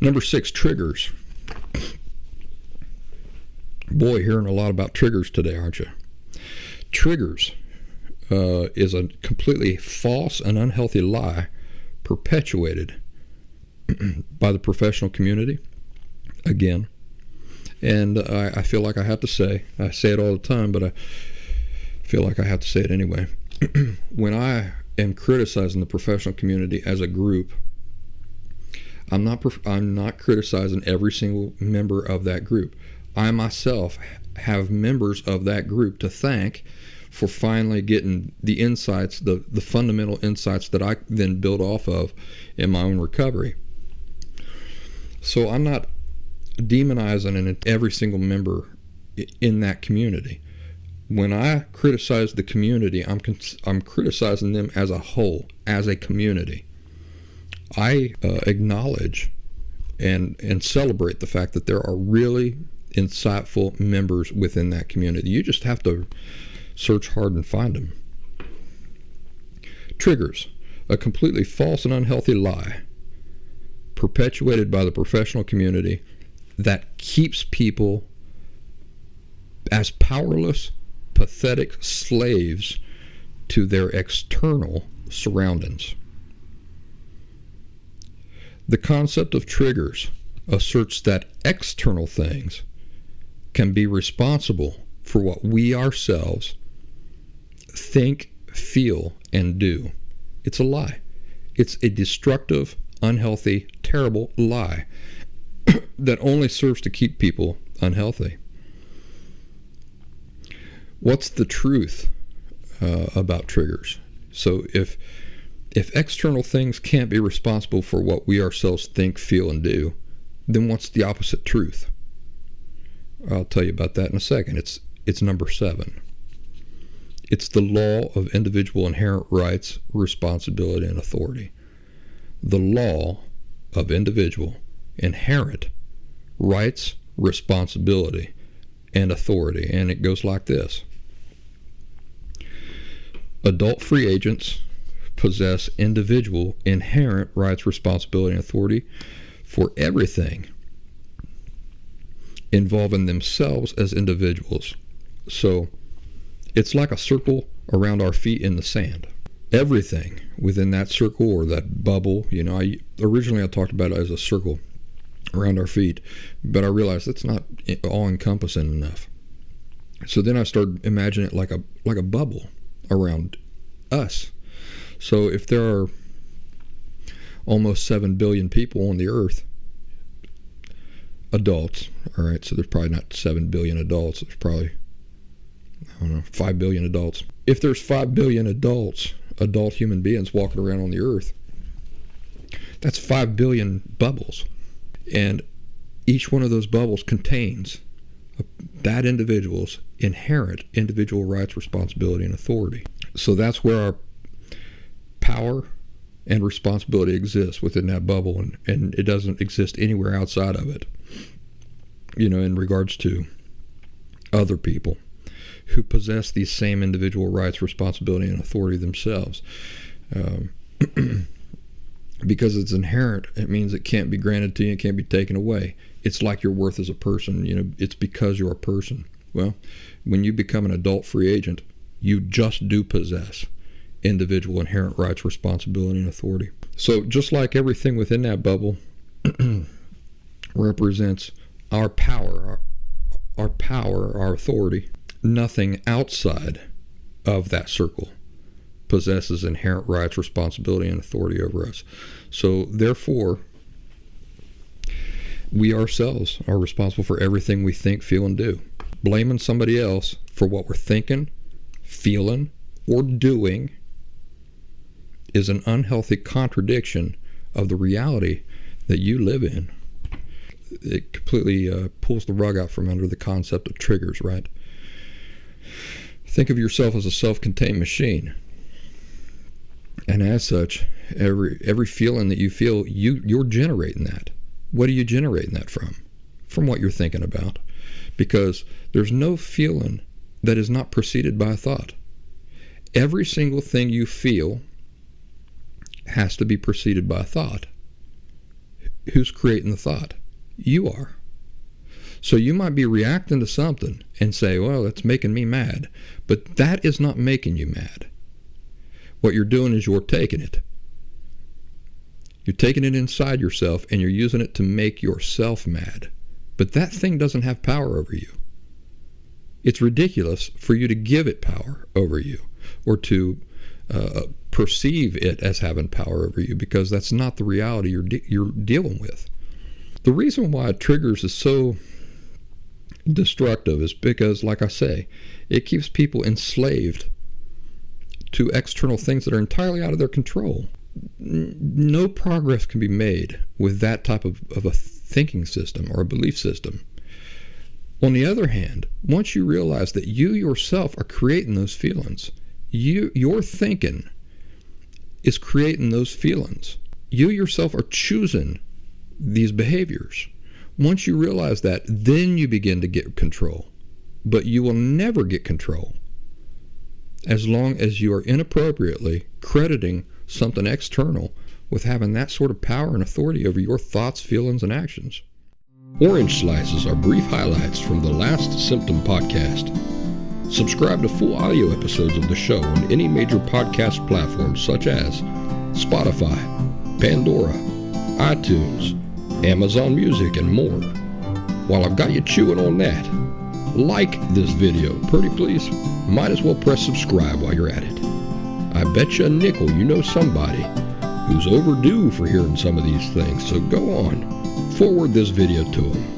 Number 6, triggers. Boy, hearing a lot about triggers today, aren't you? Triggers is a completely false and unhealthy lie perpetuated by the professional community, again. And I feel like I have to say, I say it all the time, but I feel like I have to say it anyway. When I am criticizing the professional community as a group, I'm not criticizing every single member of that group. I myself have members of that group to thank for finally getting the insights, the fundamental insights that I then build off of in my own recovery. So I'm not demonizing every single member in that community. When I criticize the community, I'm criticizing them as a whole, as a community. I acknowledge and celebrate the fact that there are really insightful members within that community. You just have to search hard and find them. Triggers, a completely false and unhealthy lie perpetuated by the professional community that keeps people as powerless, pathetic slaves to their external surroundings. The concept of triggers asserts that external things can be responsible for what we ourselves think, feel, and do. It's a lie. It's a destructive, unhealthy, terrible lie that only serves to keep people unhealthy. What's the truth about triggers? So if external things can't be responsible for what we ourselves think, feel, and do, then what's the opposite truth? I'll tell you about that in a second. It's number 7. It's the law of individual inherent rights, responsibility, and authority. The law of individual inherent rights, responsibility, and authority. And it goes like this. Adult free agents possess individual inherent rights, responsibility, and authority for everything involving themselves as individuals. So it's like a circle around our feet in the sand. Everything within that circle or that bubble, originally I talked about it as a circle around our feet, but I realized that's not all-encompassing enough. So then I started imagining it like a bubble around us. So if there are almost 7 billion people on the earth, adults, all right, so there's probably not 7 billion adults, there's probably, 5 billion adults. If there's 5 billion adults, adult human beings walking around on the earth, that's 5 billion bubbles. And each one of those bubbles contains that individual's inherent individual rights, responsibility, and authority. So that's where our power and responsibility exists within that bubble, and it doesn't exist anywhere outside of it, in regards to other people who possess these same individual rights, responsibility, and authority themselves. Because it's inherent, it means it can't be granted to you, it can't be taken away. It's like your worth as a person, it's because you're a person. Well, when you become an adult free agent, you just do possess individual inherent rights, responsibility, and authority. So just like everything within that bubble represents our power, our authority, nothing outside of that circle possesses inherent rights, responsibility, and authority over us. So therefore, we ourselves are responsible for everything we think, feel, and do. Blaming somebody else for what we're thinking, feeling, or doing is an unhealthy contradiction of the reality that you live in. It completely pulls the rug out from under the concept of triggers, right? Think of yourself as a self-contained machine. And as such, every feeling that you feel, you're generating that. What are you generating that from? From what you're thinking about. Because there's no feeling that is not preceded by a thought. Every single thing you feel has to be preceded by a thought. who's creating the thought? You are. So you might be reacting to something and say, well, it's making me mad. But that is not making you mad. What you're doing is you're taking it. You're taking it inside yourself and you're using it to make yourself mad. But that thing doesn't have power over you. It's ridiculous for you to give it power over you or to perceive it as having power over you, because that's not the reality you're dealing with. The reason why triggers is so destructive is because, like I say, it keeps people enslaved to external things that are entirely out of their control. No progress can be made with that type of a thinking system or a belief system. On the other hand, once you realize that you yourself are creating those feelings, your thinking is creating those feelings. You yourself are choosing these behaviors. Once you realize that, then you begin to get control. But you will never get control as long as you are inappropriately crediting something external with having that sort of power and authority over your thoughts, feelings, and actions. Orange slices are brief highlights from the Last Symptom podcast. Subscribe to full audio episodes of the show on any major podcast platforms such as Spotify, Pandora, iTunes, Amazon Music, and more. While I've got you chewing on that, like this video, pretty please. Might as well press subscribe while you're at it. I bet you a nickel you know somebody who's overdue for hearing some of these things, so go on, forward this video to them.